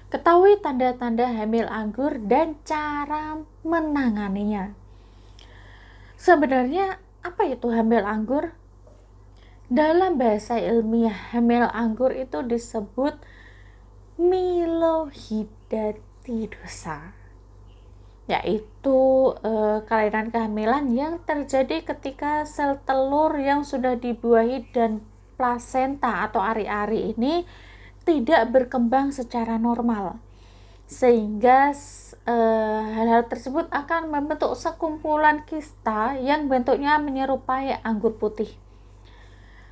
Ketahui tanda-tanda hamil anggur dan cara menanganinya. Sebenarnya apa itu hamil anggur? Dalam bahasa ilmiah, hamil anggur itu disebut Myelohidatidosa, yaitu kelainan kehamilan yang terjadi ketika sel telur yang sudah dibuahi dan plasenta atau ari-ari ini tidak berkembang secara normal, sehingga hal-hal tersebut akan membentuk sekumpulan kista yang bentuknya menyerupai anggur putih.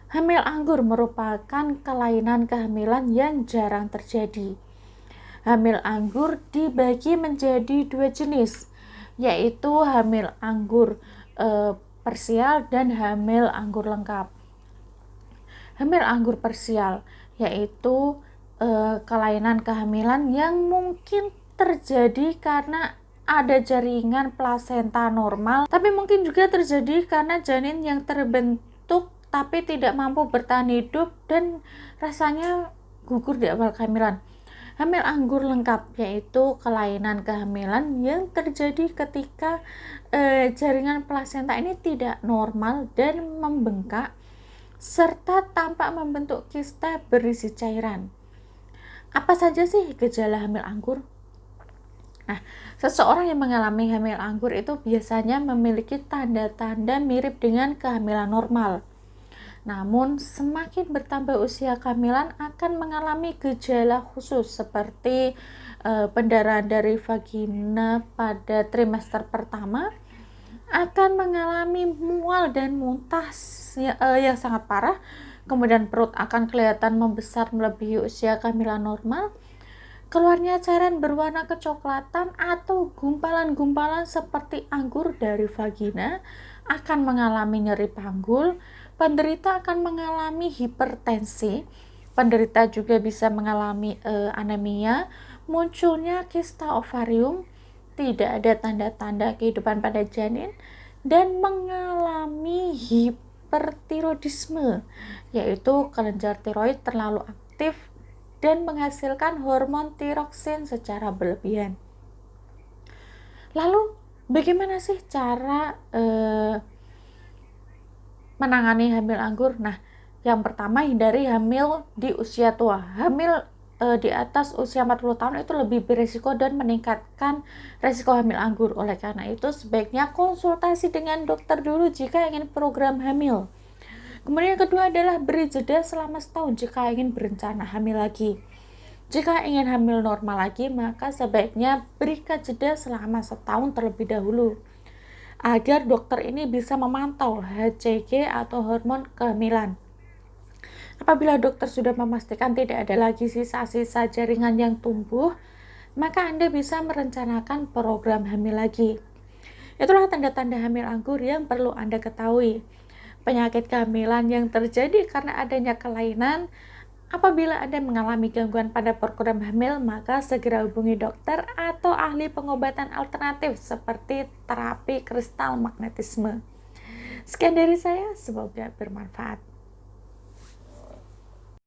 Hamil anggur merupakan kelainan kehamilan yang jarang terjadi. Hamil anggur dibagi menjadi dua jenis, yaitu hamil anggur parsial dan hamil anggur lengkap. Hamil anggur parsial yaitu kelainan kehamilan yang mungkin terjadi karena ada jaringan plasenta normal, tapi mungkin juga terjadi karena janin yang terbentuk tapi tidak mampu bertahan hidup dan rasanya gugur di awal kehamilan. Hamil anggur lengkap yaitu kelainan kehamilan yang terjadi ketika jaringan plasenta ini tidak normal dan membengkak serta tampak membentuk kista berisi cairan. Apa saja sih gejala hamil anggur? Nah, seseorang yang mengalami hamil anggur itu biasanya memiliki tanda-tanda mirip dengan kehamilan normal. Namun, semakin bertambah usia kehamilan akan mengalami gejala khusus seperti pendarahan dari vagina pada trimester pertama, akan mengalami mual dan muntah yang sangat parah, kemudian perut akan kelihatan membesar melebihi usia kehamilan normal, keluarnya cairan berwarna kecoklatan atau gumpalan-gumpalan seperti anggur dari vagina, akan mengalami nyeri panggul, penderita akan mengalami hipertensi, penderita juga bisa mengalami anemia, munculnya kista ovarium, tidak ada tanda-tanda kehidupan pada janin, dan mengalami hipertiroidisme, yaitu kelenjar tiroid terlalu aktif dan menghasilkan hormon tiroksin secara berlebihan. Lalu bagaimana sih cara menangani hamil anggur? Nah, yang pertama, hindari hamil di usia tua. Hamil di atas usia 40 tahun itu lebih berisiko dan meningkatkan risiko hamil anggur. Oleh karena itu, sebaiknya konsultasi dengan dokter dulu jika ingin program hamil. Kemudian yang kedua adalah beri jeda selama setahun jika ingin berencana hamil lagi. Jika ingin hamil normal lagi, maka sebaiknya berikan jeda selama setahun terlebih dahulu, agar dokter ini bisa memantau HCG atau hormon kehamilan. Apabila dokter sudah memastikan tidak ada lagi sisa-sisa jaringan yang tumbuh, maka Anda bisa merencanakan program hamil lagi. Itulah tanda-tanda hamil anggur yang perlu Anda ketahui. Penyakit kehamilan yang terjadi karena adanya kelainan. Apabila Anda mengalami gangguan pada program hamil, maka segera hubungi dokter atau ahli pengobatan alternatif seperti terapi kristal magnetisme. Sekian dari saya, semoga bermanfaat.